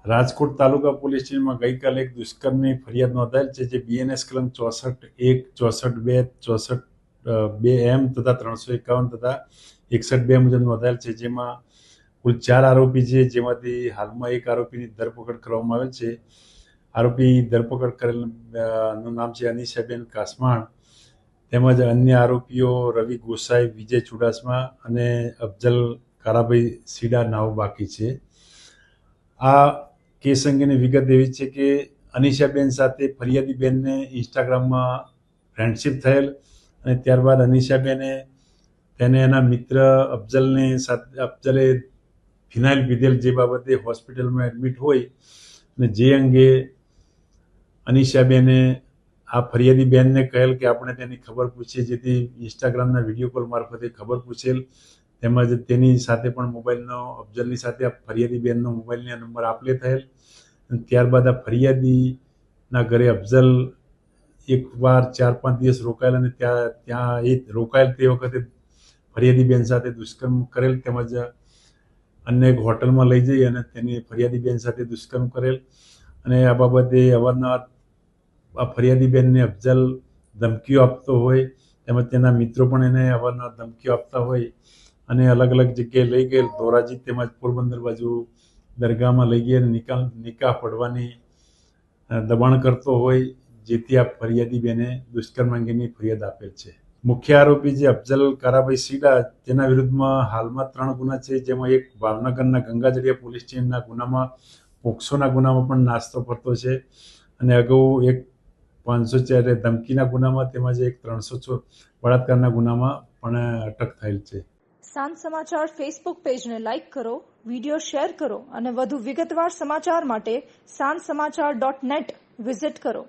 રાજકોટ તાલુકા police સ્ટેશનમાં ગઈકાલે એક દુષ્કર્મની ફરિયાદ નોંધાયેલ છે, જે BNS કલમ 64(1), 64(2), 64(2)M તથા 351 તથા 61(2) મુજબ નોંધાયેલ છે, જેમાં કુલ 4 આરોપી છે, જેમાંથી હાલમાં એક આરોપીની ધરપકડ કરવામાં આવેલ છે. આરોપી ધરપકડ કરેલ નું નામ છે અનિશાબેન કાસમાણ, તેમજ અન્ય આરોપીઓ રવિ ગોસાઈ, વિજય ચુડાસમા અને અફજલ કારાભાઈ સીડા નાવ બાકી છે. આ કેસ અંગેની વિગત એવી છે કે અનિશાબેન સાથે ફરિયાદીબેનને ઇન્સ્ટાગ્રામમાં ફ્રેન્ડશિપ થયેલ અને ત્યારબાદ અનિશાબેને તેને એના મિત્ર અફજલે ફિનાઇલ પીધેલ, જે બાબતે હોસ્પિટલમાં એડમિટ હોય અને જે અંગે અનિશાબેને આ ફરિયાદી બેનને કહેલ કે આપણે તેની ખબર પૂછીએ, જેથી ઇન્સ્ટાગ્રામના વિડીયો કોલ મારફતે ખબર પૂછેલ. તેમજ તેની સાથે પણ મોબાઈલનો અફજલની સાથે આ ફરિયાદી બેનનો મોબાઈલના નંબર આપલે થયેલ. ત્યારબાદ આ ફરિયાદીના ઘરે અફજલ એકવાર 4-5 દિવસ રોકાયેલ અને ત્યાં એ રોકાયેલ તે વખતે ફરિયાદી બેન સાથે દુષ્કર્મ કરેલ, તેમજ અન્ય એક હોટલમાં લઈ જઈ અને તેની ફરિયાદી બેન સાથે દુષ્કર્મ કરેલ. અને આ બાબતે અવારનવાર આ ફરિયાદી બેનને અફજલ ધમકીઓ આપતો હોય, તેમજ તેના મિત્રો પણ એને અવારનવાર ધમકીઓ આપતા હોય અને અલગ અલગ જગ્યાએ લઈ ગયેલ, ધોરાજી તેમજ પોરબંદર બાજુ દરગાહમાં લઈ ગયા નિકાહ પડવાની દબાણ કરતો હોય, જેથી આ ફરિયાદી બેને દુષ્કર્મ અંગેની ફરિયાદ આપેલ છે. મુખ્ય આરોપી જે અફજલ કારાભાઈ સીડા, તેના વિરુદ્ધમાં હાલમાં 3 ગુના છે, જેમાં એક ભાવનગરના ગંગાજળિયા પોલીસ સ્ટેશનના ગુનામાં પોક્સોના ગુનામાં પણ નાસ્તો ફરતો છે અને અગાઉ એક 504 ધમકીના ગુનામાં તેમજ એક 306 બળાત્કારના ગુનામાં પણ અટક થયેલ છે. સાંજ સમાચાર ફેસબુક પેજને લાઇક કરો, વિડીયો શેર કરો અને વધુ વિગતવાર સમાચાર માટે sanssamachar.net વિઝિટ કરો.